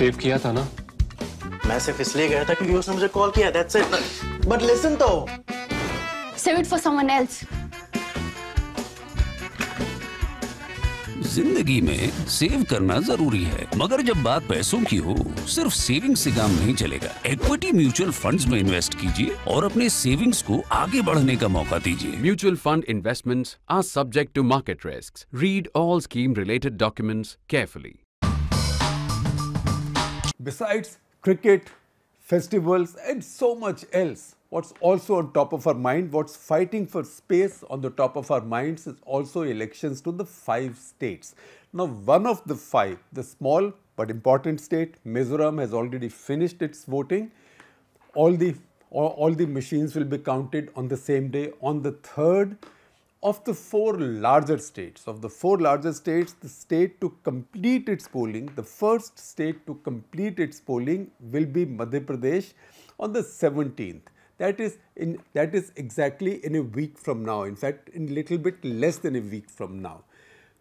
Save किया था ना? मैं सिर्फ इसलिए गया था क्योंकि उसने मुझे कॉल किया, that's it. But listen though. Save it for someone else. जिंदगी में सेव करना जरूरी है, मगर जब बात पैसों की हो सिर्फ सेविंग से काम नहीं चलेगा। इक्विटी म्यूचुअल फंड्स में इन्वेस्ट कीजिए और अपने सेविंग्स को आगे बढ़ने का मौका दीजिए। Mutual fund investments are subject to market risks. Read all scheme related documents carefully. Besides cricket, festivals and so much else, what's also on top of our mind, what's fighting for space on the top of our minds is also elections to the 5 states. Now, one of the 5, the small but important state, Mizoram, has already finished its voting. All the machines will be counted on the same day. On the 3rd, of the 4 larger states, the state to complete its polling, the first state to complete its polling will be Madhya Pradesh on the 17th. That is exactly in a week from now. In fact, in a little bit less than a week from now.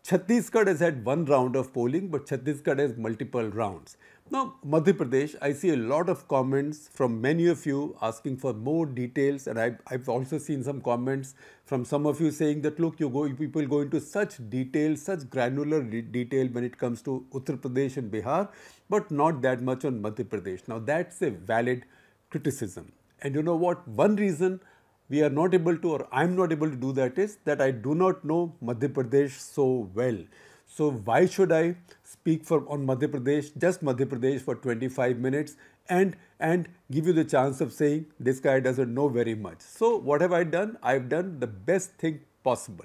Chhattisgarh has had 1 round of polling, but Chhattisgarh has multiple rounds. Now, Madhya Pradesh, I see a lot of comments from many of you asking for more details, and I've also seen some comments from some of you saying that, look, people go into such detail, such granular detail when it comes to Uttar Pradesh and Bihar, but not that much on Madhya Pradesh. Now, that's a valid criticism. And you know what? One reason we are not able to, or I'm not able to do that, is that I do not know Madhya Pradesh so well. So why should I speak on Madhya Pradesh, just Madhya Pradesh for 25 minutes and give you the chance of saying this guy doesn't know very much. So what have I done? I've done the best thing possible.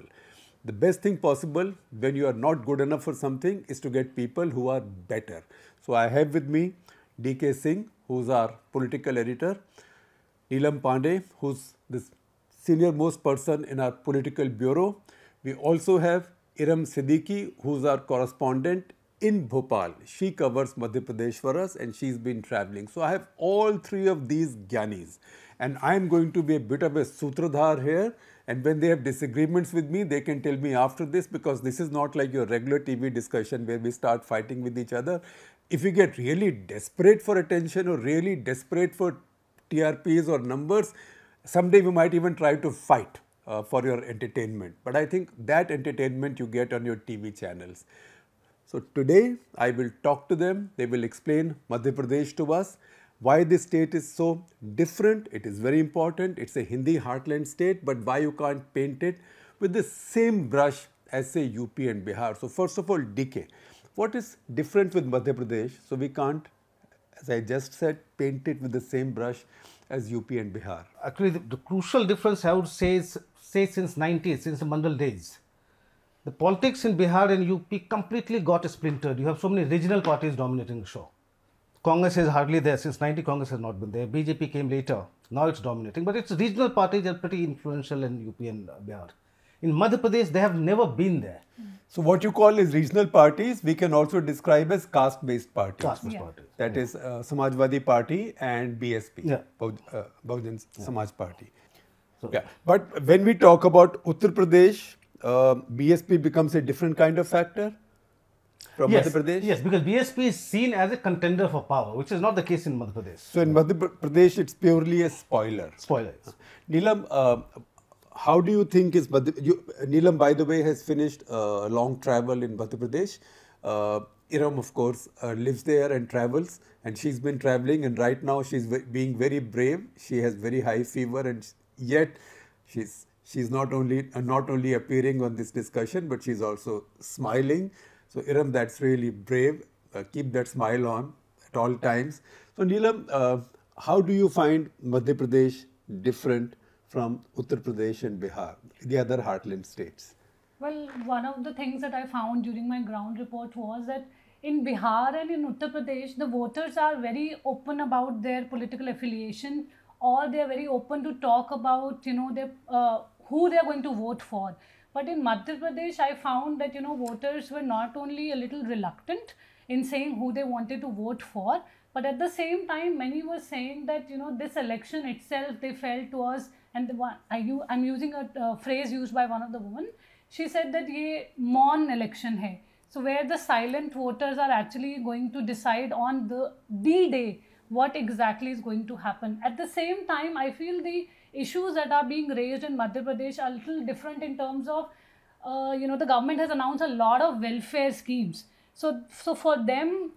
The best thing possible when you are not good enough for something is to get people who are better. So I have with me DK Singh, who's our political editor, Neelam Pandey, who's the senior most person in our political bureau. We also have Iram Siddique, who's our correspondent in Bhopal. She covers Madhya Pradesh for us and she's been traveling. So I have all 3 of these Gyanis, and I'm going to be a bit of a sutradhar here, and when they have disagreements with me, they can tell me after this, because this is not like your regular TV discussion where we start fighting with each other. If you get really desperate for attention or really desperate for TRPs or numbers, someday we might even try to fight for your entertainment. But I think that entertainment you get on your TV channels. So today I will talk to them. They will explain Madhya Pradesh to us, why this state is so different. It is very important. It's a Hindi heartland state, but why you can't paint it with the same brush as, say, UP and Bihar. So first of all, DK, what is different with Madhya Pradesh so we can't, as I just said, paint it with the same brush as UP and Bihar? Actually, the crucial difference I would say is, since the Mandal days. The politics in Bihar and UP completely got splintered. You have so many regional parties dominating the show. Congress is hardly there. Since 90, Congress has not been there. BJP came later. Now it's dominating. But its regional parties are pretty influential in UP and Bihar. In Madhya Pradesh, they have never been there. So what you call is regional parties, we can also describe as caste-based parties. Caste-based parties. That is Samajwadi Party and BSP, Yeah. Bahujan Samaj Party. So, yeah. But when we talk about Uttar Pradesh, BSP becomes a different kind of factor from Madhya Pradesh? Yes, because BSP is seen as a contender for power, which is not the case in Madhya Pradesh. So in Madhya Pradesh, it's purely a spoiler. Spoilers. Neelam, how do you think is Neelam, by the way, has finished a long travel in Madhya Pradesh. Iram, of course, lives there and travels, and she's been traveling, and right now she's being very brave. She has very high fever, and yet she's not only appearing on this discussion, but she's also smiling. So Iram, that's really brave. Keep that smile on at all times. So Neelam, how do you find Madhya Pradesh different from Uttar Pradesh and Bihar, the other heartland states? Well, one of the things that I found during my ground report was that in Bihar and in Uttar Pradesh, the voters are very open about their political affiliation, or they are very open to talk about, their, who they are going to vote for. But in Madhya Pradesh, I found that, voters were not only a little reluctant in saying who they wanted to vote for, but at the same time, many were saying that, this election itself, they felt was, and I'm using a phrase used by one of the women. She said that ये मौन election है. So where the silent voters are actually going to decide on the D-Day what exactly is going to happen. At the same time, I feel the issues that are being raised in Madhya Pradesh are a little different in terms of, the government has announced a lot of welfare schemes. So for them,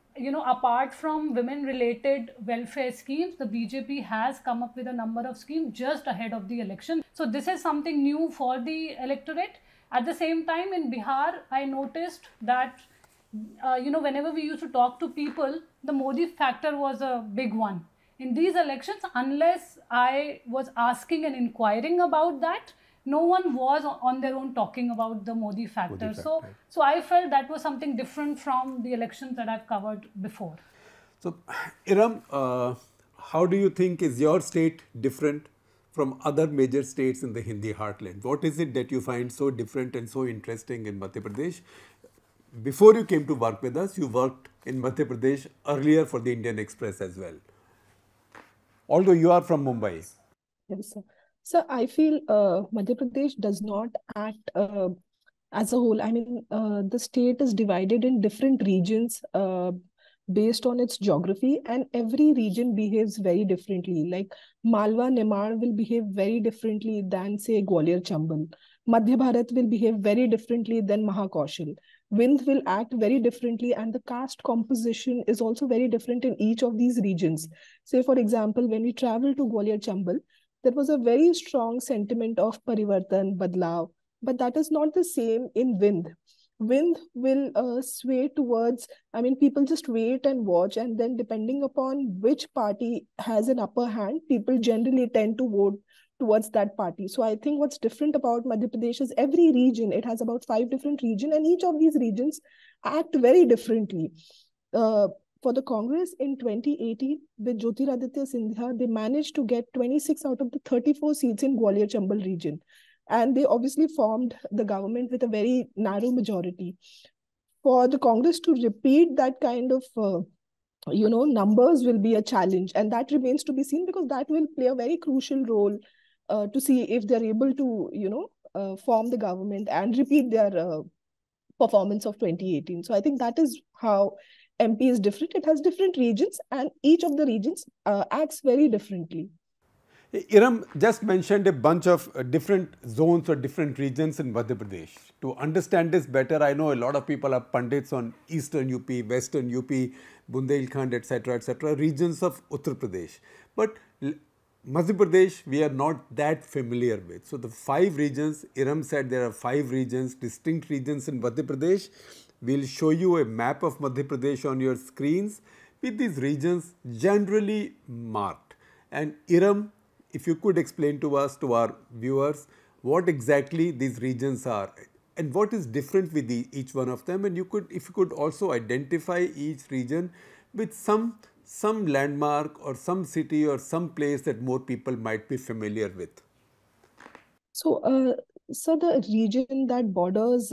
apart from women-related welfare schemes, the BJP has come up with a number of schemes just ahead of the election. So this is something new for the electorate. At the same time, in Bihar, I noticed that, whenever we used to talk to people, the Modi factor was a big one. In these elections, unless I was asking and inquiring about that, no one was on their own talking about the Modi factor. So I felt that was something different from the elections that I've covered before. So, Iram, how do you think is your state different from other major states in the Hindi heartland? What is it that you find so different and so interesting in Madhya Pradesh? Before you came to work with us, you worked in Madhya Pradesh earlier for the Indian Express as well. Although you are from Mumbai. Yes, sir. So I feel Madhya Pradesh does not act as a whole. I mean, the state is divided in different regions based on its geography, and every region behaves very differently. Like Malwa, Nimar will behave very differently than, say, Gwalior, Chambal. Madhya Bharat will behave very differently than Mahakaushal. Vindh will act very differently, and the caste composition is also very different in each of these regions. Say, for example, when we travel to Gwalior, Chambal, there was a very strong sentiment of Parivartan, Badlav, but that is not the same in Vindh. Vindh will sway towards, I mean, people just wait and watch, and then depending upon which party has an upper hand, people generally tend to vote towards that party. So I think what's different about Madhya Pradesh is every region, it has about 5 different regions, and each of these regions act very differently. For the Congress in 2018, with Jyotiraditya Sindhya, they managed to get 26 out of the 34 seats in Gwalior Chambal region. And they obviously formed the government with a very narrow majority. For the Congress to repeat that kind of, numbers will be a challenge. And that remains to be seen, because that will play a very crucial role to see if they're able to, form the government and repeat their performance of 2018. So I think that is how MP is different. It has different regions, and each of the regions acts very differently. Iram just mentioned a bunch of different zones or different regions in Madhya Pradesh. To understand this better, I know a lot of people are pundits on Eastern UP, Western UP, Bundelkhand, etc., regions of Uttar Pradesh. But Madhya Pradesh, we are not that familiar with. So the 5 regions, Iram said there are 5 regions, distinct regions in Madhya Pradesh. We'll show you a map of Madhya Pradesh on your screens with these regions generally marked. And Iram, if you could explain to us, to our viewers, what exactly these regions are and what is different with each one of them, and if you could also identify each region with some landmark or some city or some place that more people might be familiar with. So, the region that borders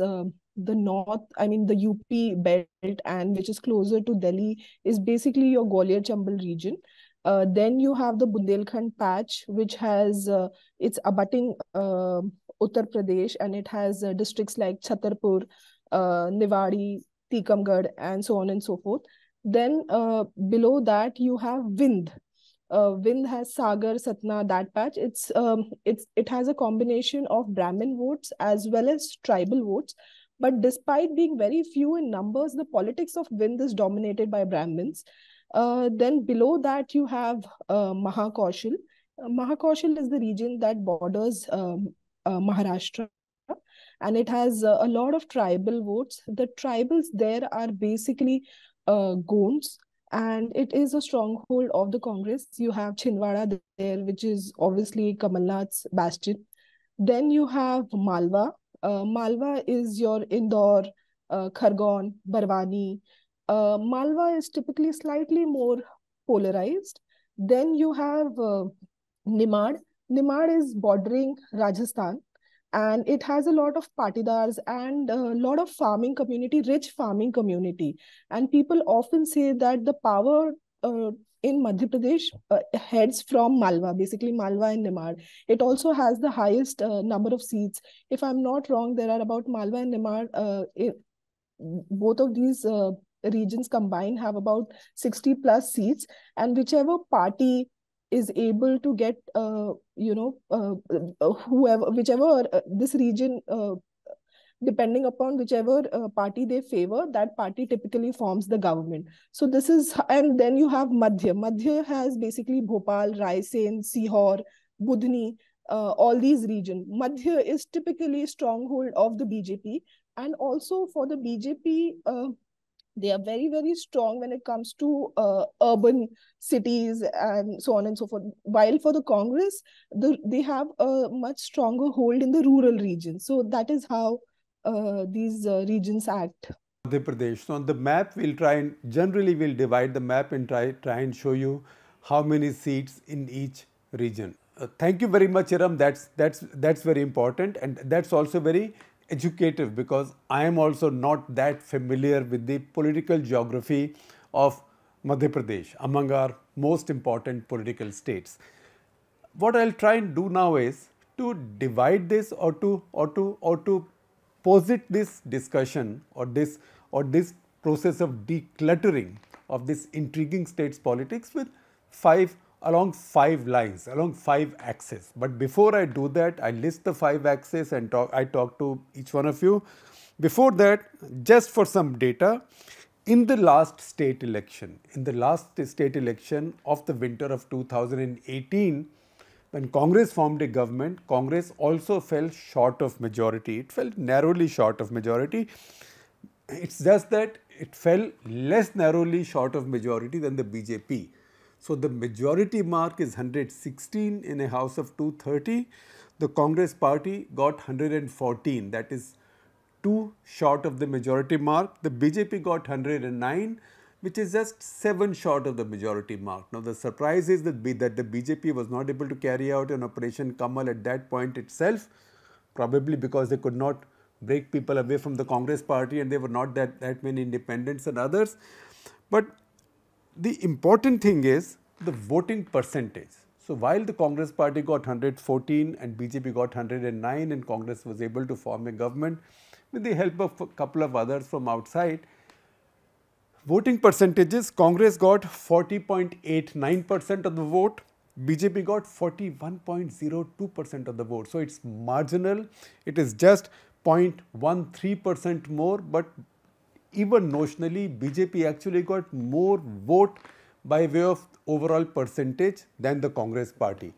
the north, I mean the UP belt, and which is closer to Delhi, is basically your Gwalior Chambal region. Then you have the Bundelkhand patch, which has it's abutting Uttar Pradesh, and it has districts like Chhatarpur, Niwadi, Tikamgarh, and so on and so forth. Then below that you have Vindh. Vindh has Sagar, Satna, that patch. It has a combination of Brahmin votes as well as tribal votes. But despite being very few in numbers, the politics of Vindh is dominated by Brahmins. Then below that you have Mahakaushal. Mahakaushal is the region that borders Maharashtra, and it has a lot of tribal votes. The tribals there are basically Gonds, and it is a stronghold of the Congress. You have Chhindwara there, which is obviously Kamalnath's bastion. Then you have Malwa. Malwa is your Indore, Khargone, Barwani. Malwa is typically slightly more polarized. Then you have Nimad. Nimad is bordering Rajasthan, and it has a lot of patidars and a lot of farming community, rich farming community. And people often say that the power in Madhya Pradesh heads from Malwa, basically Malwa and Nimad. It also has the highest number of seats. If I'm not wrong, there are about Malwa and Nimad both of these regions combined have about 60 plus seats, and whichever party is able to get whichever this region, depending upon whichever party they favor, that party typically forms the government. So this is, and then you have Madhya has basically Bhopal, Raisen, Sihor, Budhni, all these regions. Madhya is typically a stronghold of the BJP, and also for the BJP, they are very, very strong when it comes to urban cities and so on and so forth. While for the Congress, they have a much stronger hold in the rural regions. So that is how these regions act. Madhya Pradesh. So on the map, we'll divide the map and try and show you how many seats in each region. Thank you very much, Iram. That's very important, and that's also very educative, because I am also not that familiar with the political geography of Madhya Pradesh, among our most important political states. What I'll try and do now is to divide this or to posit this discussion or this process of decluttering of this intriguing states politics with along five lines, along 5 axes. But before I do that, I list the 5 axes and I talk to each one of you. Before that, just for some data, in the last state election of the winter of 2018, when Congress formed a government, Congress also fell short of majority. It fell narrowly short of majority. It's just that it fell less narrowly short of majority than the BJP. So the majority mark is 116 in a house of 230. The Congress party got 114. That is 2 short of the majority mark. The BJP got 109, which is just 7 short of the majority mark. Now the surprise is that the BJP was not able to carry out an Operation Kamal at that point itself, probably because they could not break people away from the Congress party, and there were not that many independents and others. But the important thing is the voting percentage. So while the Congress party got 114 and BJP got 109, and Congress was able to form a government with the help of a couple of others from outside, voting percentages, Congress got 40.89% of the vote, BJP got 41.02% of the vote. So it's marginal, it is just 0.13% more, but even notionally, BJP actually got more vote by way of overall percentage than the Congress party.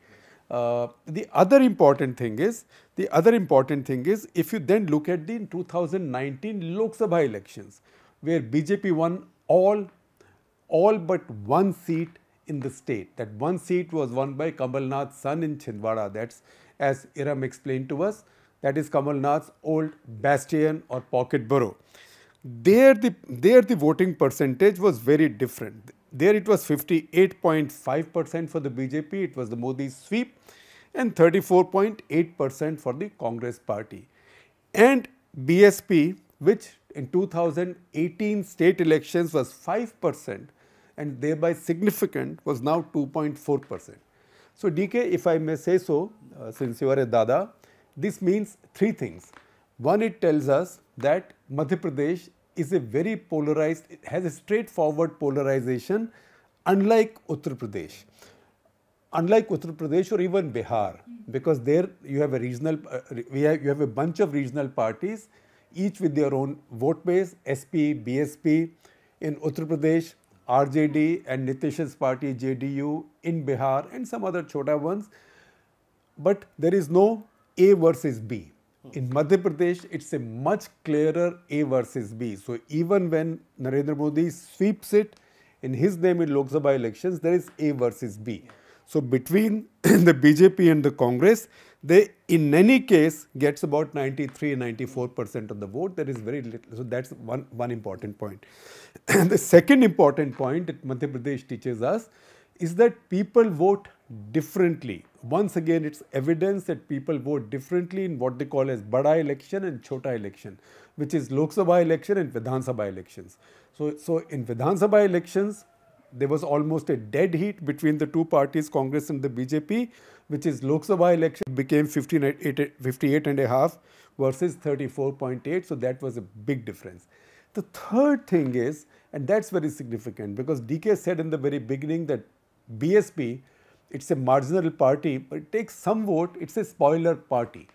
The other important thing is, if you then look at the 2019 Lok Sabha elections, where BJP won all but 1 seat in the state. That 1 seat was won by Kamal Nath's son in Chhindwara. That's, as Iram explained to us, that is Kamal Nath's old bastion or pocket borough. There the voting percentage was very different. There it was 58.5% for the BJP, it was the Modi sweep, and 34.8% for the Congress party. And BSP, which in 2018 state elections was 5% and thereby significant, was now 2.4%. So DK, if I may say so, since you are a Dada, this means 3 things. One, it tells us that Madhya Pradesh is a very polarized, it has a straightforward polarization, unlike Uttar Pradesh. Unlike Uttar Pradesh or even Bihar, because there you have a regional, you have a bunch of regional parties, each with their own vote base, SP, BSP, in Uttar Pradesh, RJD and Nitish's party, JDU, in Bihar and some other chota ones. But there is no A versus B. In Madhya Pradesh, it's a much clearer A versus B. So even when Narendra Modi sweeps it in his name in Lok Sabha elections, there is A versus B. So between the BJP and the Congress, they in any case gets about 93-94% of the vote. There is very little. So that's one important point. And the second important point that Madhya Pradesh teaches us is that people vote differently. Once again, it's evidence that people vote differently in what they call as Bada election and Chota election, which is Lok Sabha election and Vidhan Sabha elections. So in Vidhan Sabha elections, there was almost a dead heat between the two parties, Congress and the BJP, which is Lok Sabha election became 58.5 versus 34.8. So that was a big difference. The third thing is, and that's very significant, because DK said in the very beginning that BSP, it's a marginal party, but it takes some vote, it's a spoiler party.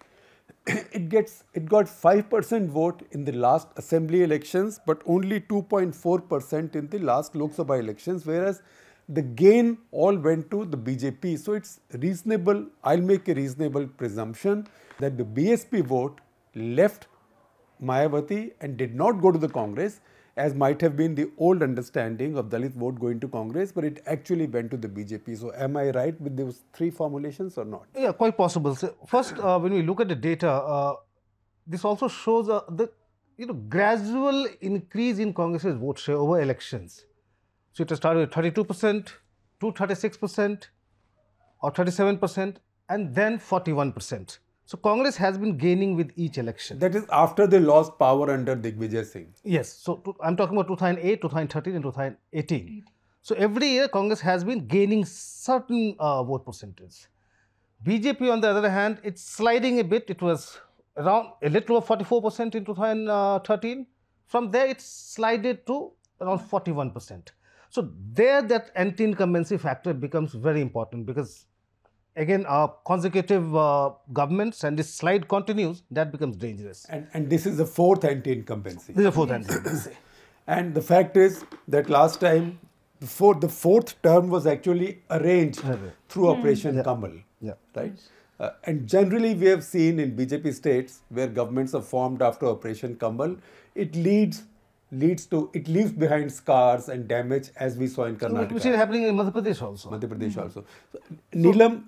It got 5% vote in the last assembly elections, but only 2.4% in the last Lok Sabha elections, whereas the gain all went to the BJP. So it's reasonable, I'll make a reasonable presumption that the BSP vote left Mayawati and did not go to the Congress, as might have been the old understanding of Dalit vote going to Congress, but it actually went to the BJP. So am I right with those three formulations or not? Yeah, quite possible. So first, when we look at the data, this also shows the gradual increase in Congress's vote share over elections. So it has started with 32% to 36% or 37% and then 41%. So Congress has been gaining with each election. That is after they lost power under Digvijay Singh. Yes. So I'm talking about 2008, 2013 and 2018. So every year Congress has been gaining certain vote percentage. BJP on the other hand, it's sliding a bit. It was around a little over 44% in 2013. From there it slided to around 41%. So there that anti-incumbency factor becomes very important, because again, consecutive governments and this slide continues, that becomes dangerous. And this is the fourth anti-incumbency. This is the fourth anti-incumbency. And the fact is that last time, the fourth term was actually arranged through Operation Kamal. Yeah. Right? And generally we have seen in BJP states where governments are formed after Operation Kamal, it leaves behind scars and damage, as we saw in Karnataka. Which is happening in Madhya Pradesh also. So, Neelam,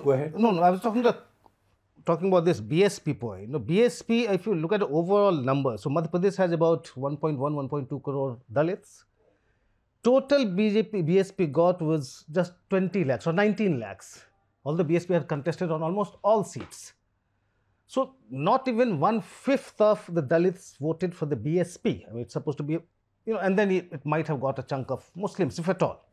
go ahead. No, I was talking about this BSP point. BSP, if you look at the overall number, so Madhya Pradesh has about 1.1, 1.2 crore Dalits. Total BSP got was just 20 lakhs or 19 lakhs. Although BSP had contested on almost all seats. So not even 1/5 of the Dalits voted for the BSP. I mean, it's supposed to be, and then it might have got a chunk of Muslims, if at all.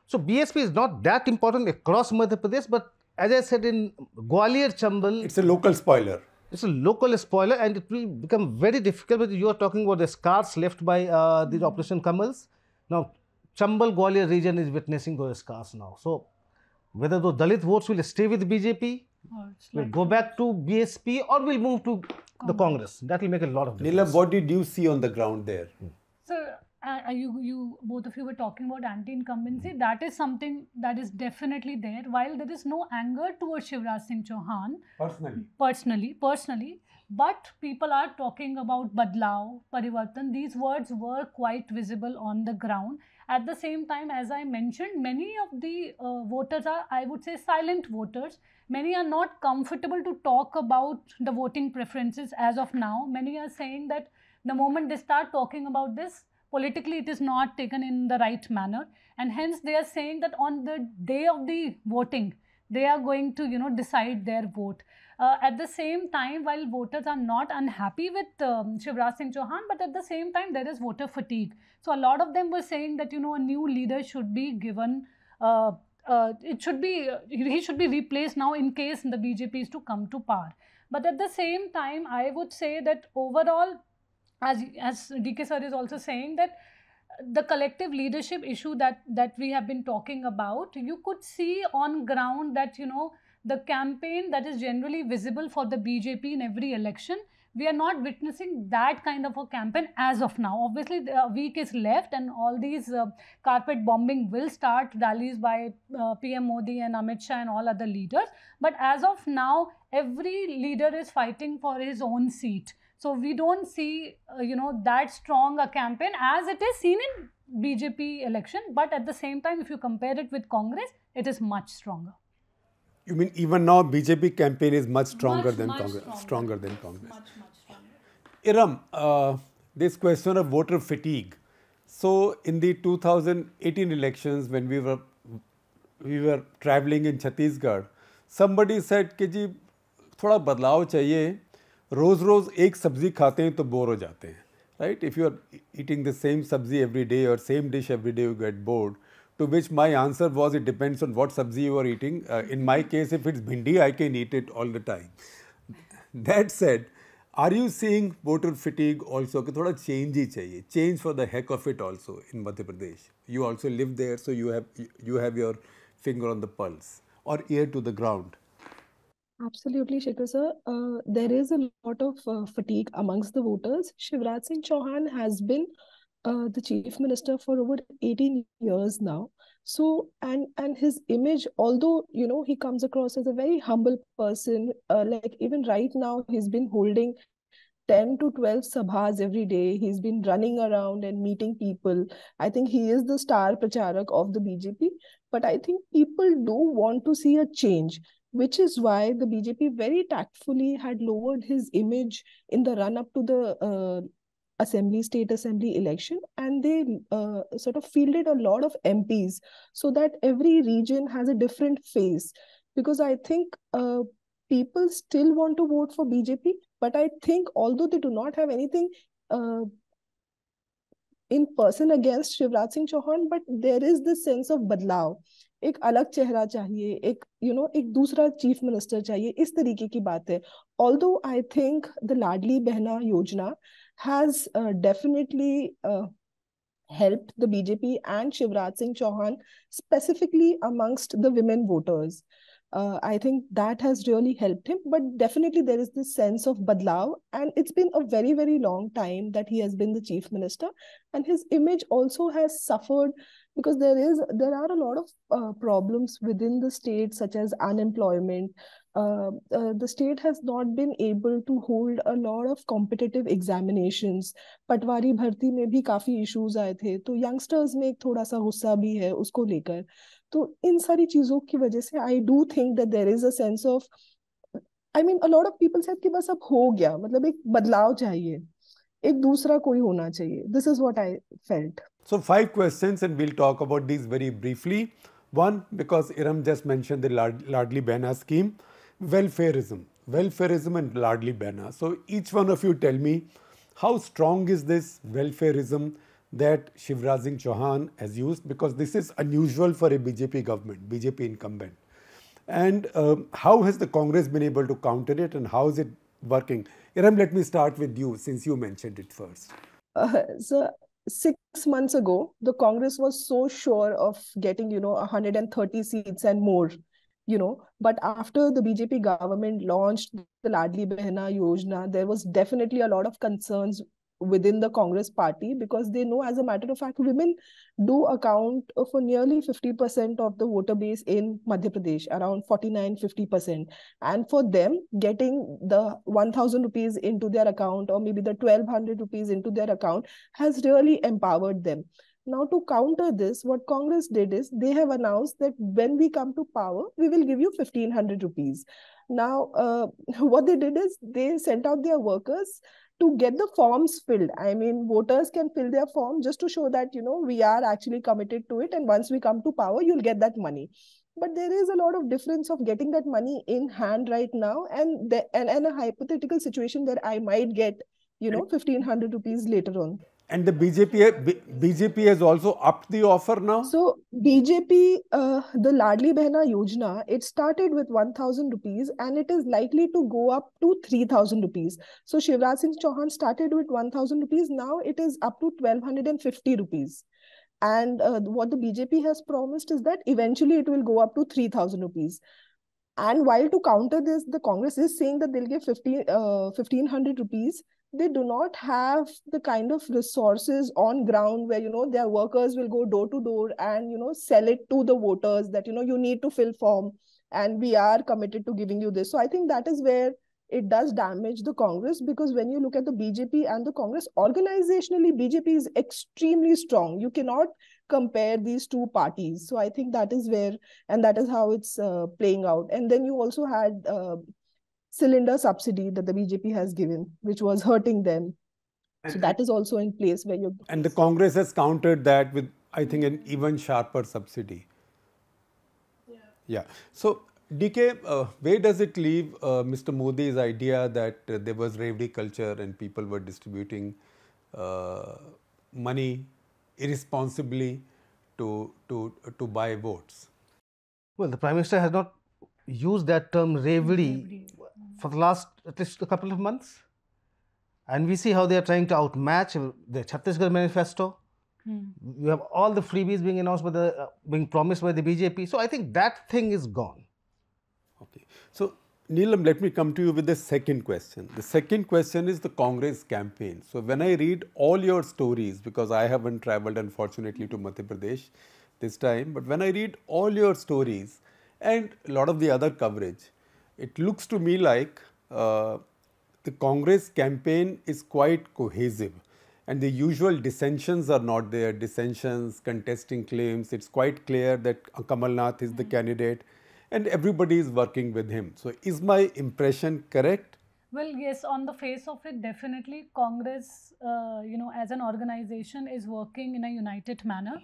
So BSP is not that important across Madhya Pradesh, but as I said, in Gwalior, Chambal, it's a local spoiler. It's a local spoiler, and it will become very difficult, because you are talking about the scars left by these Operation Kamals. Now, Chambal, Gwalior region is witnessing those scars now. So whether those Dalit votes will stay with BJP, will go back to BSP, or will move to the Congress. That will make a lot of difference. Neelam, what did you see on the ground there? So, you both of you were talking about anti-incumbency. That is something that is definitely there. While there is no anger towards Shivraj Singh Chauhan, personally, but people are talking about badlao, parivartan. These words were quite visible on the ground. At the same time, as I mentioned, many of the voters are, I would say, silent voters. Many are not comfortable to talk about the voting preferences as of now. Many are saying that the moment they start talking about this, politically it is not taken in the right manner. And hence they are saying that on the day of the voting, they are going to, decide their vote. At the same time, while voters are not unhappy with Shivraj Singh Chauhan, but at the same time, there is voter fatigue. So a lot of them were saying that, a new leader should be given, he should be replaced now in case the BJP is to come to power. But at the same time, I would say that overall, as DK sir is also saying, that the collective leadership issue that we have been talking about, you could see on ground that, the campaign that is generally visible for the BJP in every election, we are not witnessing that kind of a campaign as of now. Obviously, a week is left and all these carpet bombing will start, rallies by PM Modi and Amit Shah and all other leaders. But as of now, every leader is fighting for his own seat. So we don't see, that strong a campaign as it is seen in BJP election. But at the same time, if you compare it with Congress, it is much stronger. You mean even now BJP campaign is much stronger than Congress? Stronger than Congress. Much stronger. Iram, this question of voter fatigue. So in the 2018 elections, when we were traveling in Chhattisgarh, somebody said कि जी थोड़ा बदलाव चाहिए. रोज एक सब्जी खाते हैं तो bore हो जाते हैं, right? If you are eating the same sabzi every day or same dish every day, you get bored. To which my answer was, it depends on what sabzi you are eating. In my case, if it's bhindi, I can eat it all the time. That said, Are you seeing voter fatigue also? कि थोड़ा change ही चाहिए, change for the heck of it also in Madhya Pradesh. You also live there, so you have your finger on the pulse or ear to the ground. Absolutely, Shekhar sir. There is a lot of fatigue amongst the voters. Shivraj Singh Chauhan has been the chief minister for over 18 years now. So, and his image, although he comes across as a very humble person, like even right now he's been holding 10 to 12 sabhas every day. He's been running around and meeting people. I think he is the star pracharak of the BJP. But I think people do want to see a change, which is why the BJP very tactfully had lowered his image in the run up to the state assembly election, and they sort of fielded a lot of MPs so that every region has a different face. Because I think people still want to vote for BJP, but I think although they do not have anything uh, in person against Shivraj Singh Chauhan, but there is this sense of बदलाव, एक अलग चेहरा चाहिए, एक एक दूसरा chief minister चाहिए, इस तरीके की बात है. Although I think the Ladli Behna Yojana has definitely helped the BJP and Shivraj Singh Chauhan, specifically amongst the women voters. I think that has really helped him. But definitely there is this sense of badlav, and it's been a very, very long time that he has been the chief minister, and his image also has suffered because there are a lot of problems within the state, such as unemployment. The state has not been able to hold a lot of competitive examinations. पटवारी भर्ती में भी काफी issues आए थे, तो youngsters में एक थोड़ा सा गुस्सा भी है उसको लेकर. तो इन सारी चीजों की वजह से I do think that there is a sense of, I mean, a lot of people said कि बस अब हो गया, मतलब एक बदलाव चाहिए, एक दूसरा कोई होना चाहिए. This is what I felt. So 5 questions and we'll talk about these very briefly. One, because Iram just mentioned the Ladli Behna scheme, welfareism and Ladli Behna. So each one of you tell me, how strong is this welfareism that Shivraj Singh Chauhan has used? Because this is unusual for a BJP government, BJP incumbent. And how has the Congress been able to counter it, and how is it working? Iram, let me start with you since you mentioned it first. So 6 months ago, the Congress was so sure of getting, 130 seats and more, but after the BJP government launched the Ladli Behna Yojana, there was definitely a lot of concerns within the Congress party, because they know, as a matter of fact, women do account for nearly 50% of the voter base in Madhya Pradesh, around 49-50%. And for them, getting the 1,000 rupees into their account, or maybe the 1,200 rupees into their account, has really empowered them. Now, to counter this, what Congress did is they have announced that when we come to power, we will give you 1,500 rupees. Now, what they did is they sent out their workers to get the forms filled. I mean, voters can fill their form just to show that, we are actually committed to it. And once we come to power, you'll get that money. But there is a lot of difference of getting that money in hand right now and a hypothetical situation where I might get, 1,500 rupees later on. And the BJP has also upped the offer now? So BJP, the Ladli Behna Yojana, it started with 1,000 rupees and it is likely to go up to 3,000 rupees. So Shivraj Singh Chauhan started with 1,000 rupees. Now it is up to 1,250 rupees. And what the BJP has promised is that eventually it will go up to 3,000 rupees. And while to counter this, the Congress is saying that they'll give 1,500 rupees. They do not have the kind of resources on ground where, their workers will go door to door and, sell it to the voters that, you need to fill form and we are committed to giving you this. So I think that is where it does damage the Congress, because when you look at the BJP and the Congress, organizationally, BJP is extremely strong. You cannot compare these two parties. So I think that is where, and that is how it's playing out. And then you also had cylinder subsidy that the BJP has given, which was hurting them. So that is also in place where you. And the Congress has countered that with, I think, an even sharper subsidy. Yeah. So, DK, where does it leave Mr. Modi's idea that there was Revdi culture and people were distributing money irresponsibly to buy votes? Well, the Prime Minister has not used that term Revdi for the last at least a couple of months. And we see how they are trying to outmatch the Chhattisgarh manifesto. You have all the freebies being announced by the, being promised by the BJP. So I think that thing is gone. Okay. So, Neelam, let me come to you with the second question. The second question is the Congress campaign. So, when I read all your stories, because I haven't traveled unfortunately to Madhya Pradesh this time, but when I read all your stories and a lot of the other coverage, it looks to me like the Congress campaign is quite cohesive. And the usual dissensions are not there, dissensions, contesting claims. It's quite clear that Kamal Nath is the candidate and everybody is working with him. So is my impression correct? Well, yes, on the face of it, definitely Congress, as an organization is working in a united manner.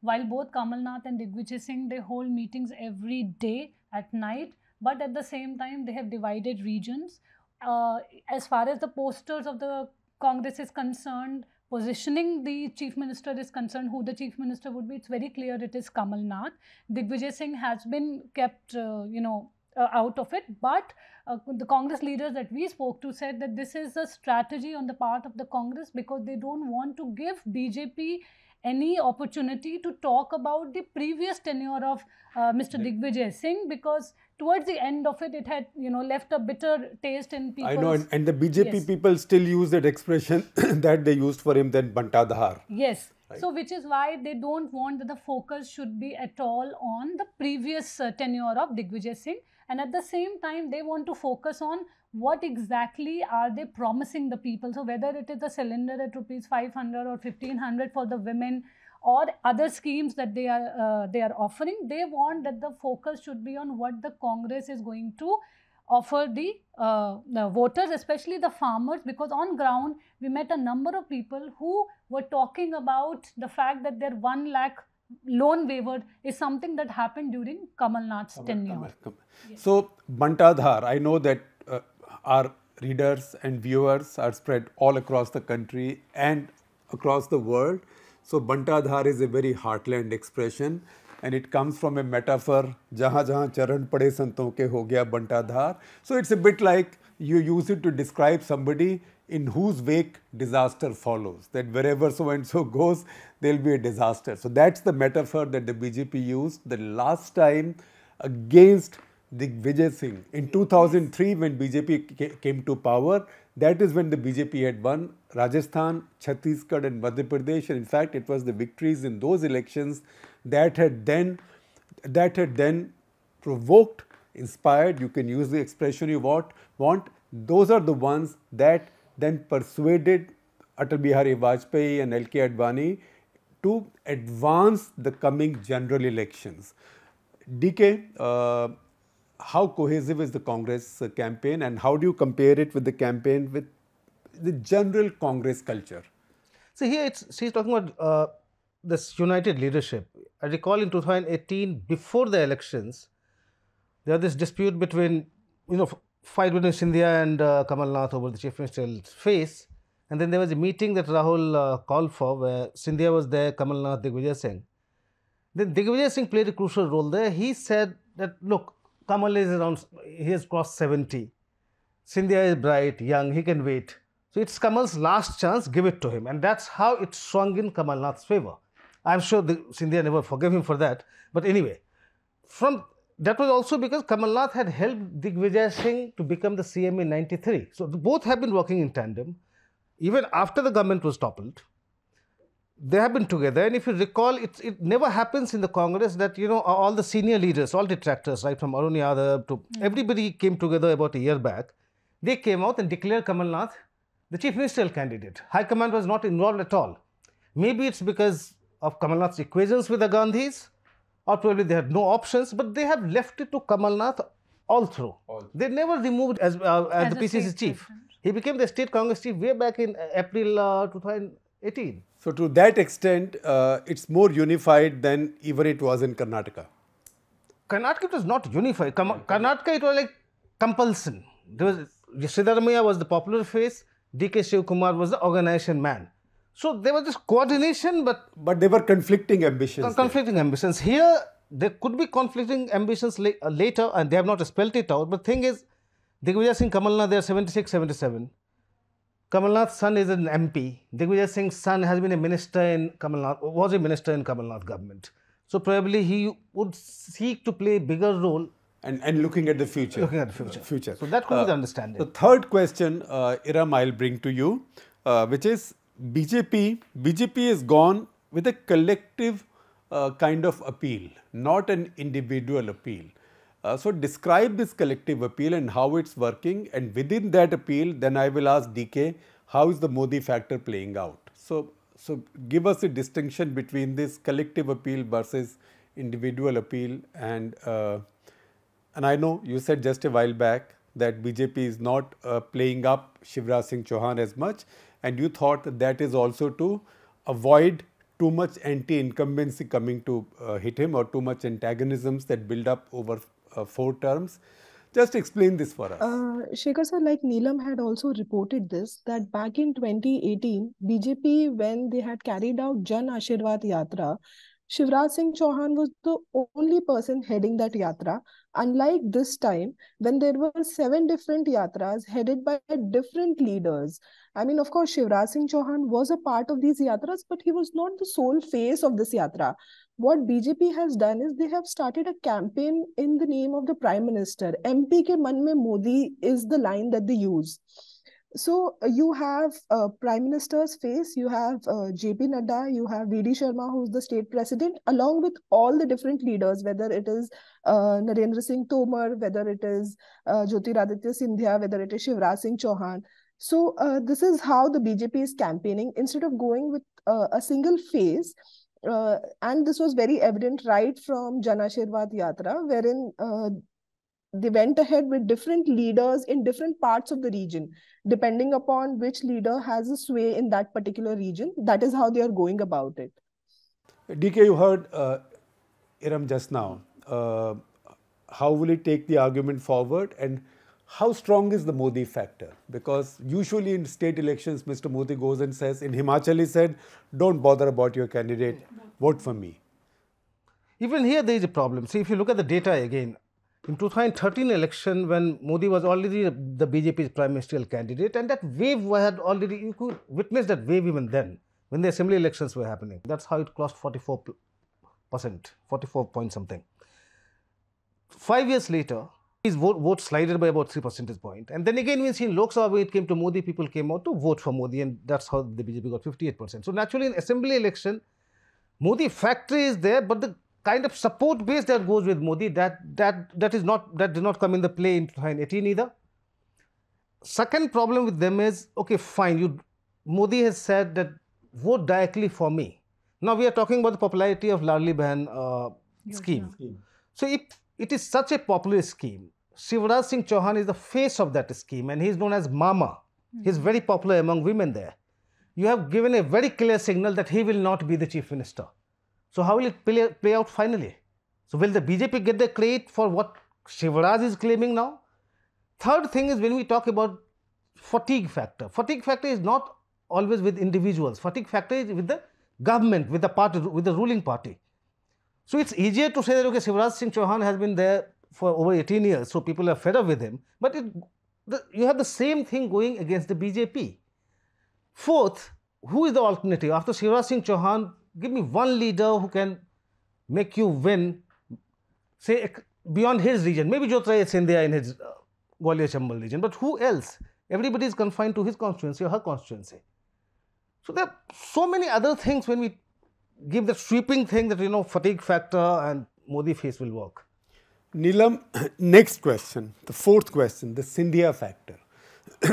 While both Kamal Nath and Digvijay Singh, they hold meetings every day at night, but at the same time, they have divided regions. As far as the posters of the Congress is concerned, positioning the Chief Minister is concerned, who the Chief Minister would be, it's very clear it is Kamal Nath. Digvijay Singh has been kept, out of it, but the Congress leaders that we spoke to said that this is a strategy on the part of the Congress because they don't want to give BJP any opportunity to talk about the previous tenure of Mr. Digvijay Singh, because towards the end of it, it had left a bitter taste in people. I know, and the BJP people still use that expression that they used for him, then Bantadhar. Yes. Right. So, which is why they don't want that the focus should be at all on the previous tenure of Digvijay Singh. And at the same time, they want to focus on what exactly are they promising the people. So, whether it is a cylinder at rupees 500 or 1500 for the women or other schemes that they are offering, they want that the focus should be on what the Congress is going to offer the voters, especially the farmers, because on ground, we met a number of people who were talking about the fact that their 1 lakh loan waiver is something that happened during Kamal Nath's tenure. Yes. So, Bantadhar, I know that our readers and viewers are spread all across the country and across the world. So, Bantadhar is a very heartland expression and it comes from a metaphor, jahan jahan charan pade santon ke ho gaya Bantadhar. So, it's a bit like you use it to describe somebody in whose wake disaster follows, that wherever so and so goes, there will be a disaster. So, that's the metaphor that the BJP used the last time against Digvijay Singh. In 2003, when BJP came to power, that is when the BJP had won Rajasthan, Chhattisgarh and Madhya Pradesh. And in fact, it was the victories in those elections that had then provoked, inspired, you can use the expression you want. Those are the ones that then persuaded Atal Bihari Vajpayee and LK Advani to advance the coming general elections. DK, how cohesive is the Congress campaign and how do you compare it with the campaign with the general Congress culture? See, here she's talking about this united leadership. I recall in 2018, before the elections, there was this dispute between, fight between Scindia and Kamal Nath over the Chief Minister's face. And then there was a meeting that Rahul called for where Scindia was there, Kamal Nath, Digvijay Singh. Then Digvijay Singh played a crucial role there. He said that, look, Kamal is around, he has crossed 70. Scindia is bright, young, he can wait. So it's Kamal's last chance, give it to him. And that's how it swung in Kamal Nath's favor. I'm sure Scindia never forgave him for that. But anyway, that was also because Kamal Nath had helped Digvijay Singh to become the CM in 93. So both have been working in tandem. Even after the government was toppled, they have been together. And if you recall, it never happens in the Congress that, all the senior leaders, all detractors, right from Arun Yadav to everybody came together about a year back. They came out and declared Kamal Nath the chief ministerial candidate. High command was not involved at all. Maybe it's because of Kamal Nath's equations with the Gandhis, or probably they had no options, but they have left it to Kamal Nath all through. They never removed as the PCC chief. He became the state Congress chief way back in April 2018. So to that extent, it's more unified than even it was in Karnataka. Karnataka was not unified. Karnataka, it was like compulsion. Siddharamaiah was the popular face, DK Singh was the organization man. So there was this coordination, but there were conflicting ambitions. Conflicting ambitions. Here, there could be conflicting ambitions later, and they have not spelled it out. But the thing is, Digvijay Singh, Kamal Nath, they are 76, 77. Kamal Nath's son is an MP. Digvijay Singh's son has been a minister in Kamal Nath, was a minister in Kamal Nath government. So probably he would seek to play a bigger role. And looking at the future. Looking at the future. So that could be the understanding. The third question, Iram, I'll bring to you, which is BJP. BJP has gone with a collective kind of appeal, not an individual appeal. So describe this collective appeal and how it's working, and within that appeal, then I will ask DK, how is the Modi factor playing out? So give us a distinction between this collective appeal versus individual appeal. And I know you said just a while back that BJP is not playing up Shivraj Singh Chauhan as much, and you thought that is also to avoid too much anti-incumbency coming to hit him, or too much antagonisms that build up over 4 terms. Just explain this for us. Shekhar sir, like Neelam had also reported this, that back in 2018, BJP, when they had carried out Jan Ashirwad Yatra, Shivraj Singh Chauhan was the only person heading that yatra. Unlike this time, when there were 7 different yatras headed by different leaders. I mean, of course, Shivraj Singh Chauhan was a part of these yatras, but he was not the sole face of this yatra. What BJP has done is they have started a campaign in the name of the Prime Minister. MP ke man mein Modi is the line that they use. So you have Prime Minister's face, you have JP Nadda, you have VD Sharma, who's the state president, along with all the different leaders, whether it is Narendra Singh Tomar, whether it is Jyotiraditya Scindia, whether it is Shivraj Singh Chauhan. So this is how the BJP is campaigning, instead of going with a single face. And this was very evident right from Jan Ashirwad Yatra, wherein they went ahead with different leaders in different parts of the region, depending upon which leader has a sway in that particular region. That is how they are going about it. DK, you heard Iram just now. How will it take the argument forward, and how strong is the Modi factor? Because usually in state elections, Mr. Modi goes and says, in Himachal he said, don't bother about your candidate, vote for me. Even here there is a problem. See, if you look at the data again, in 2013 election, when Modi was already the BJP's prime ministerial candidate, and that wave had already, you could witness that wave even then, when the assembly elections were happening. That's how it crossed 44%, 44 point something. 5 years later, his vote slided by about 3 percentage points. And then again, we see in Lok Sabha, when it came to Modi, people came out to vote for Modi, and that's how the BJP got 58%. So naturally, in assembly election, Modi factor is there, but the kind of support base that goes with Modi, that did not come in the play in 2018 either. Second problem with them is, okay, fine, Modi has said that vote directly for me. Now we are talking about the popularity of Ladli Bahan scheme. So if it is such a popular scheme, Shivraj Singh Chauhan is the face of that scheme, and he is known as Mama. He is very popular among women there. You have given a very clear signal that he will not be the chief minister. So how will it play out finally? So will the BJP get the credit for what Shivraj is claiming now? Third thing is, when we talk about fatigue factor is not always with individuals. Fatigue factor is with the government, with the party, with the ruling party. So it's easier to say that, okay, Shivraj Singh Chauhan has been there for over 18 years, so people are fed up with him. But you have the same thing going against the BJP. Fourth, who is the alternative? After Shivraj Singh Chauhan, give me one leader who can make you win, say, beyond his region. Maybe Jyotiraditya Scindia in his Gwalior Chambal region, but who else? Everybody is confined to his constituency or her constituency. So there are so many other things when we give the sweeping thing that, fatigue factor and Modi face will work. Neelam, next question, the fourth question, the Scindia factor.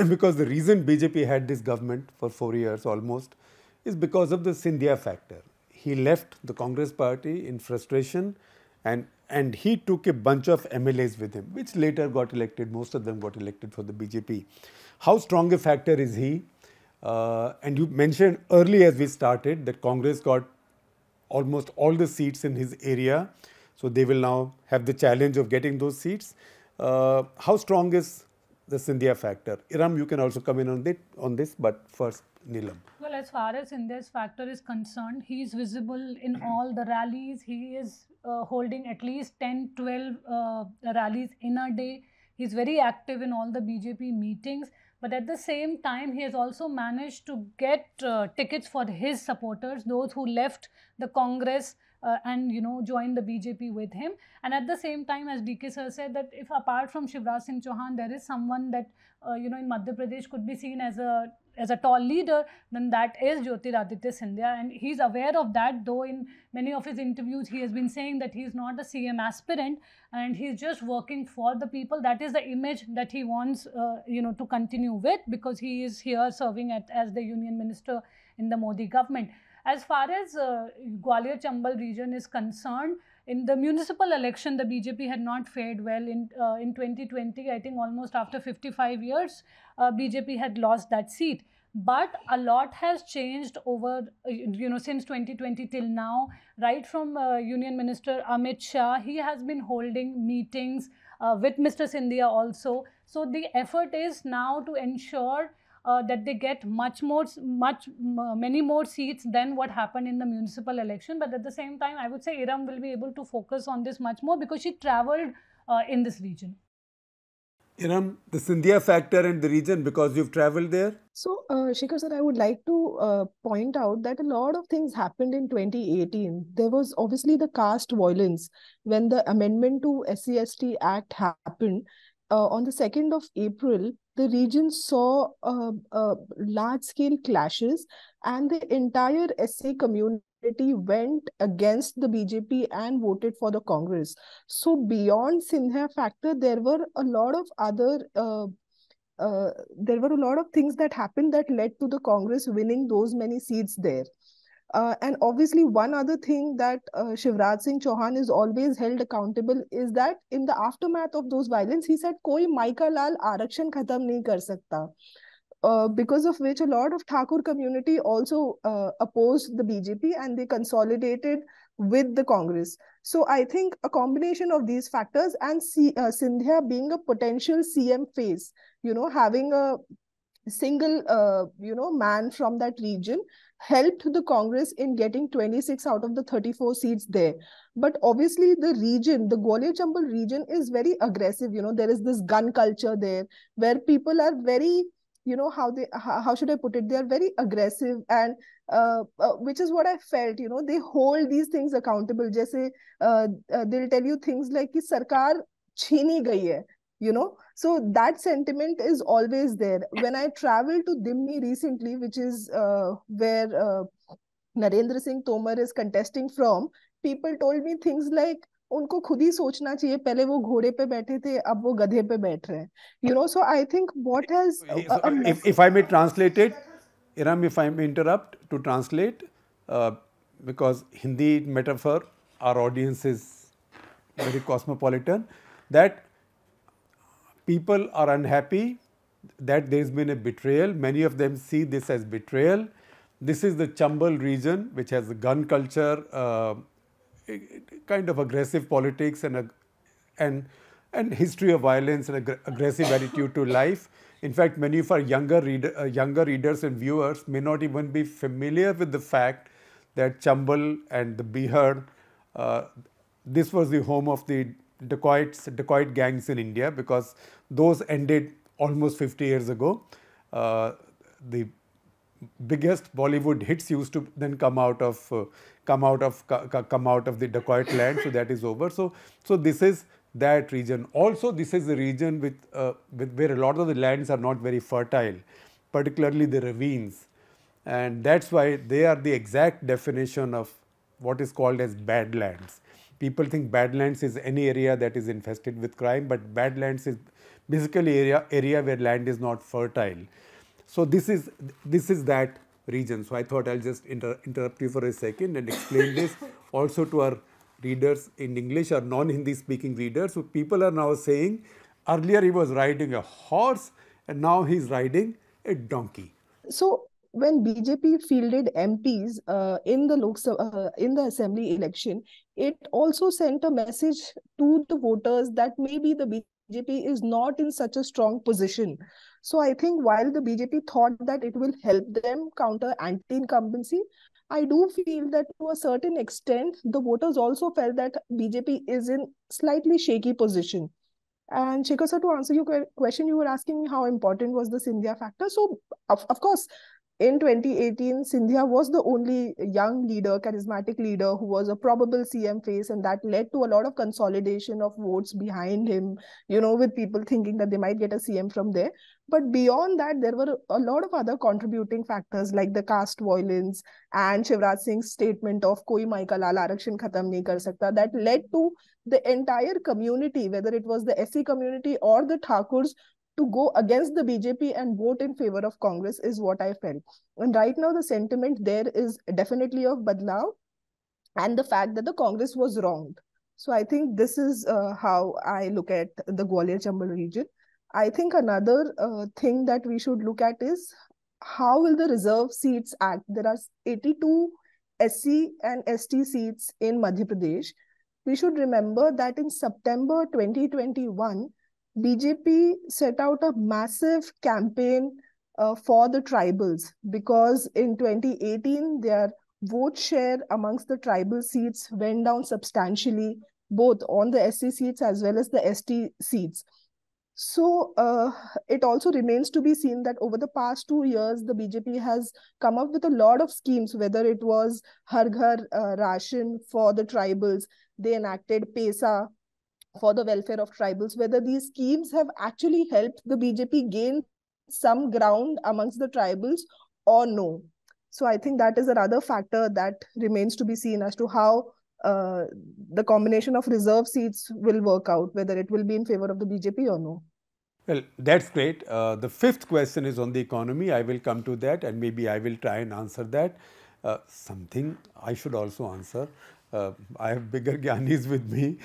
Because the reason BJP had this government for 4 years almost is because of the Scindia factor. He left the Congress party in frustration, and he took a bunch of MLAs with him, which later got elected. Most of them got elected for the BJP. How strong a factor is he? And you mentioned early as we started that Congress got almost all the seats in his area. So they will now have the challenge of getting those seats. How strong is the Scindia factor? Iram, you can also come in on this, but first, Neelam. Well, as far as Scindia's factor is concerned, he is visible in all the rallies. He is holding at least 10-12 rallies in a day. He's very active in all the BJP meetings. But at the same time, he has also managed to get tickets for his supporters, those who left the Congress and joined the BJP with him. And at the same time, as DK sir said, that if apart from Shivraj Singh Chauhan, there is someone that in Madhya Pradesh could be seen as a tall leader, then that is Jyotiraditya Scindia, and he's aware of that. Though in many of his interviews, he has been saying that he's not a CM aspirant and he's just working for the people. That is the image that he wants, to continue with, because he is here serving as the Union Minister in the Modi government. As far as Gwalior Chambal region is concerned, in the municipal election, the BJP had not fared well in 2020. I think almost after 55 years, BJP had lost that seat. But a lot has changed over, since 2020 till now. Right from Union Minister Amit Shah, he has been holding meetings with Mr. Scindia also. So the effort is now to ensure that they get many more seats than what happened in the municipal election. But at the same time, I would say Iram will be able to focus on this much more because she travelled in this region. Iram, the Scindia factor and the region, because you've travelled there? So, Shekhar sir, I would like to point out that a lot of things happened in 2018. There was obviously the caste violence when the amendment to SC/ST Act happened. On the 2nd of April, the region saw large-scale clashes, and the entire SC community went against the BJP and voted for the Congress. So beyond Scindia factor, there were a lot of other things that happened that led to the Congress winning those many seats there. And obviously, one other thing that Shivraj Singh Chauhan is always held accountable is that in the aftermath of those violence, he said, "Koi Maika Lal Arakshan khatam nahi kar sakta." Because of which a lot of Thakur community also opposed the BJP and they consolidated with the Congress. So I think a combination of these factors and Scindia being a potential CM face, having a single, man from that region helped the Congress in getting 26 out of the 34 seats there. But obviously the region, the Gwalior Chambal region is very aggressive. There is this gun culture there where people are very, how should I put it? They are very aggressive and which is what I felt, they hold these things accountable. Jaise, they'll tell you things like ki sarkar chhini gayi hai. So that sentiment is always there. When I traveled to Dimni recently, which is where Narendra Singh Tomar is contesting from, people told me things like, उनको खुद ही सोचना चाहिए, पहले वो घोड़े पे बैठे थे, अब वो गधे पे बैठ रहे हैं. So I think what has... If I may translate it, Iram, if I may interrupt to translate, because Hindi metaphor, our audience is very cosmopolitan, that people are unhappy that there's been a betrayal. Many of them see this as betrayal. This is the Chambal region, which has a gun culture, kind of aggressive politics and history of violence and aggressive attitude to life. In fact, many of our younger readers and viewers may not even be familiar with the fact that Chambal and the Bihar, this was the home of the dacoit gangs in India, because those ended almost 50 years ago. The biggest Bollywood hits used to then come out of the dacoit land, so that is over. So this is that region. Also, this is the region with where a lot of the lands are not very fertile, particularly the ravines, and that's why they are the exact definition of what is called as badlands. People think badlands is any area that is infested with crime, but badlands is basically area where land is not fertile. So this is that region. So I thought I'll just interrupt you for a second and explain this also to our readers in English or non-Hindi speaking readers. So people are now saying earlier he was riding a horse and now he's riding a donkey. So when BJP fielded MPs in the assembly election, it also sent a message to the voters that maybe the BJP is not in such a strong position. So I think while the BJP thought that it will help them counter anti-incumbency, I do feel that to a certain extent, the voters also felt that BJP is in slightly shaky position. And Shekhar sir, to answer your question, you were asking me how important was the Scindia factor. So, of course, in 2018, Scindia was the only young leader, charismatic leader who was a probable CM face, and that led to a lot of consolidation of votes behind him, with people thinking that they might get a CM from there. But beyond that, there were a lot of other contributing factors like the caste violence and Shivraj Singh's statement of Koi Mai Ka Lal Arakshan Khatam Nahi Kar Sakta, that led to the entire community, whether it was the SC community or the Thakurs, to go against the BJP and vote in favor of Congress is what I felt. And right now, the sentiment there is definitely of Badlav and the fact that the Congress was wronged. So I think this is how I look at the Gwalior Chambal region. I think another thing that we should look at is how will the Reserve Seats Act? There are 82 SC and ST seats in Madhya Pradesh. We should remember that in September 2021, BJP set out a massive campaign for the tribals, because in 2018, their vote share amongst the tribal seats went down substantially, both on the SC seats as well as the ST seats. So it also remains to be seen that over the past 2 years, the BJP has come up with a lot of schemes, whether it was Har Ghar Ration for the tribals, they enacted PESA for the welfare of tribals, whether these schemes have actually helped the BJP gain some ground amongst the tribals or no. So I think that is another factor that remains to be seen as to how the combination of reserve seats will work out, whether it will be in favor of the BJP or no. Well, that's great. The fifth question is on the economy. I will come to that and maybe I will try and answer that. Something I should also answer. I have bigger Gyanis with me.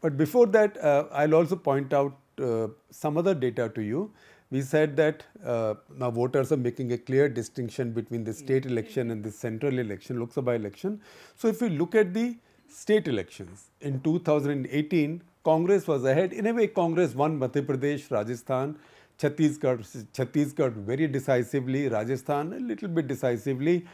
But before that, I'll also point out some other data to you. We said that now voters are making a clear distinction between the state election and the central election, Lok Sabha election. So if we look at the state elections, in 2018, Congress was ahead. In a way, Congress won Madhya Pradesh, Rajasthan, Chhattisgarh very decisively, Rajasthan a little bit decisively,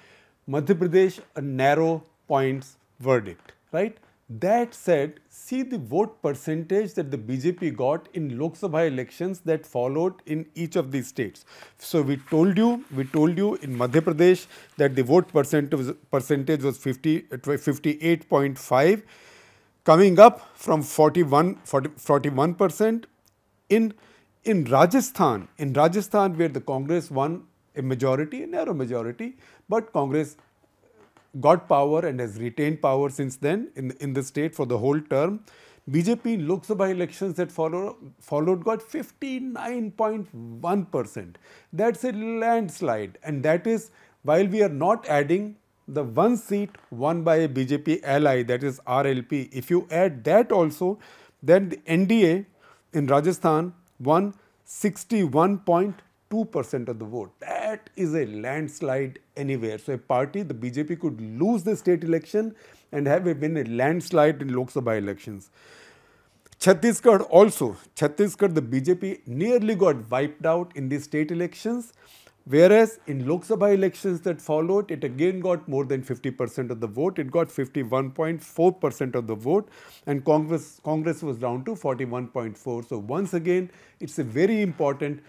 Madhya Pradesh a narrow points verdict, right? That said, see the vote percentage that the BJP got in Lok Sabha elections that followed in each of these states. So we told you in Madhya Pradesh that the vote percentage was 58.5, coming up from 41%. In Rajasthan, where the Congress won a majority, a narrow majority, but Congress got power and has retained power since then in the state for the whole term. BJP in Lok Sabha elections that followed got 59.1%. That's a landslide, and that is while we are not adding the one seat won by a BJP ally, that is RLP. If you add that also, then the NDA in Rajasthan won 61.2% of the vote. That is a landslide anywhere. So a party, the BJP, could lose the state election and have been a landslide in Lok Sabha elections. Chhattisgarh also. Chhattisgarh, the BJP nearly got wiped out in the state elections, whereas in Lok Sabha elections that followed, it again got more than 50% of the vote. It got 51.4% of the vote, and Congress was down to 41.4. So once again, it's a very important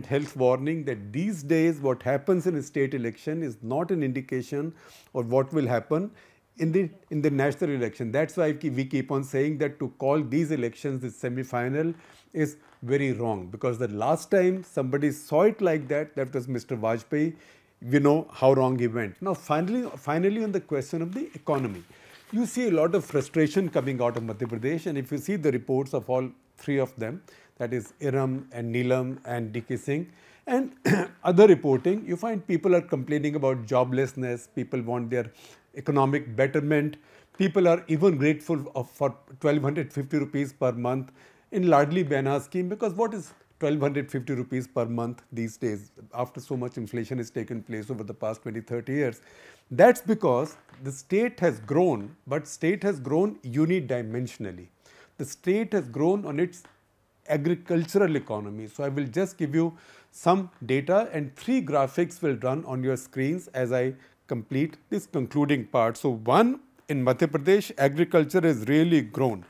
health warning that these days what happens in a state election is not an indication of what will happen in the national election. That's why we keep on saying that to call these elections the semi-final is very wrong, because the last time somebody saw it like that, that was Mr. Vajpayee. We know how wrong he went. Now finally on the question of the economy, you see a lot of frustration coming out of Madhya Pradesh, and if you see the reports of all three of them, that is Iram and Neelam and DK Singh, and other reporting, you find people are complaining about joblessness, people want their economic betterment, people are even grateful for 1250 rupees per month in Ladli Behna scheme, because what is 1250 rupees per month these days after so much inflation has taken place over the past 20-30 years? That's because the state has grown, but state has grown unidimensionally. The state has grown on its agricultural economy. So I will just give you some data, and 3 graphics will run on your screens as I complete this concluding part. So one, in Madhya Pradesh, agriculture has really grown.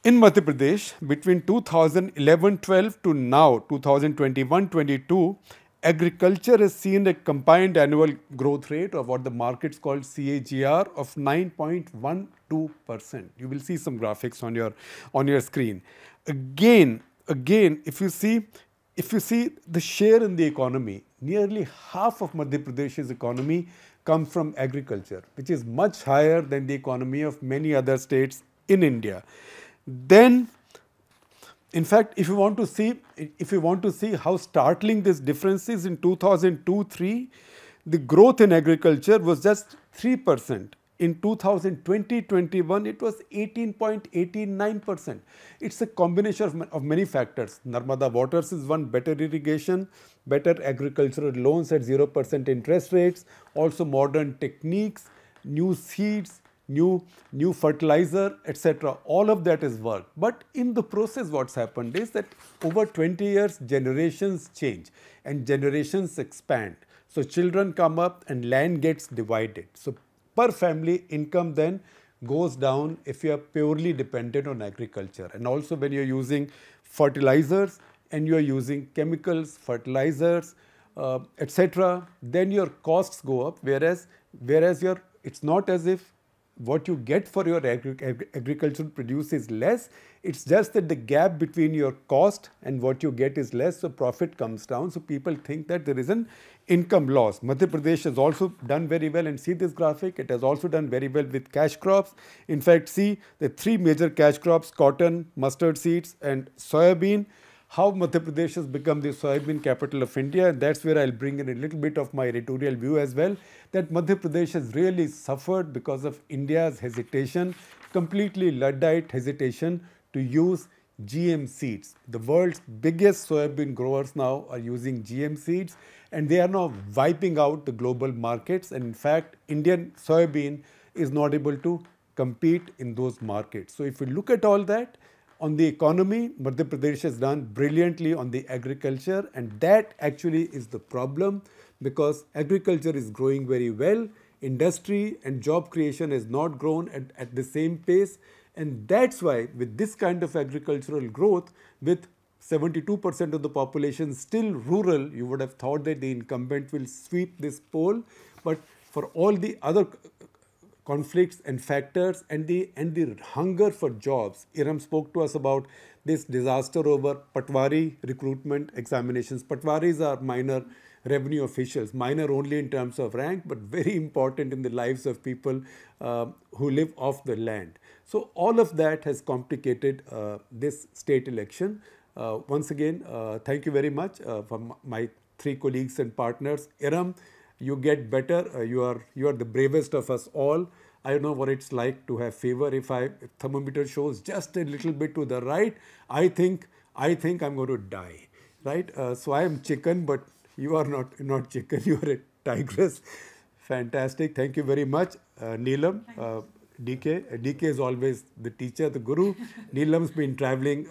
In Madhya Pradesh, between 2011-12 to now 2021-22, agriculture has seen a combined annual growth rate of what the markets call CAGR of 9.12%. You will see some graphics on your screen. Again, if you see the share in the economy, nearly half of Madhya Pradesh's economy comes from agriculture, which is much higher than the economy of many other states in India. Then, in fact, if you want to see how startling this difference is, in 2002-3, the growth in agriculture was just 3%. In 2020-21, it was 18.89%. It's a combination of many factors. Narmada waters is one, better irrigation, better agricultural loans at 0% interest rates, also modern techniques, new seeds, new fertilizer, etc. All of that is work. But in the process, what's happened is that over 20 years, generations change and generations expand. So children come up and land gets divided. So per family income then goes down if you are purely dependent on agriculture. And also when you're using fertilizers and you're using chemicals, fertilizers, etc., then your costs go up, whereas it's not as if what you get for your agricultural produce is less. It's just that the gap between your cost and what you get is less, so profit comes down. So people think that there is an income loss. Madhya Pradesh has also done very well, and see this graphic, it has also done very well with cash crops. In fact, see the three major cash crops: cotton, mustard seeds and soybean. How Madhya Pradesh has become the soybean capital of India, and that's where I'll bring in a little bit of my editorial view as well, that Madhya Pradesh has really suffered because of India's hesitation, completely Luddite hesitation to use GM seeds. The world's biggest soybean growers now are using GM seeds, and they are now wiping out the global markets, and in fact, Indian soybean is not able to compete in those markets. So if we look at all that, on the economy, Madhya Pradesh has done brilliantly on the agriculture, and that actually is the problem, because agriculture is growing very well. Industry and job creation has not grown at the same pace, and that's why with this kind of agricultural growth, with 72% of the population still rural, you would have thought that the incumbent will sweep this poll, but for all the other conflicts and factors and the hunger for jobs. Iram spoke to us about this disaster over Patwari recruitment examinations. Patwaris are minor revenue officials, minor only in terms of rank, but very important in the lives of people who live off the land. So all of that has complicated this state election. Once again, thank you very much for my three colleagues and partners. Iram, you get better. You are the bravest of us all. I know what it's like to have fever. If thermometer shows just a little bit to the right, I think I'm going to die, right? So I am chicken, but you are not chicken. You are a tigress. Fantastic. Thank you very much, Neelam. DK is always the teacher, the guru. Neelam's been traveling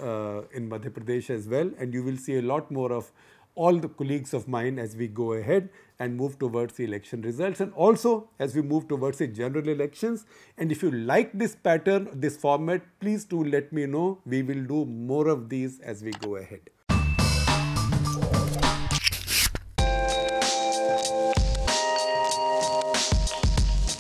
in Madhya Pradesh as well, and you will see a lot more of all the colleagues of mine as we go ahead and move towards the election results, and also as we move towards the general elections. And if you like this pattern, this format, please do let me know. We will do more of these as we go ahead.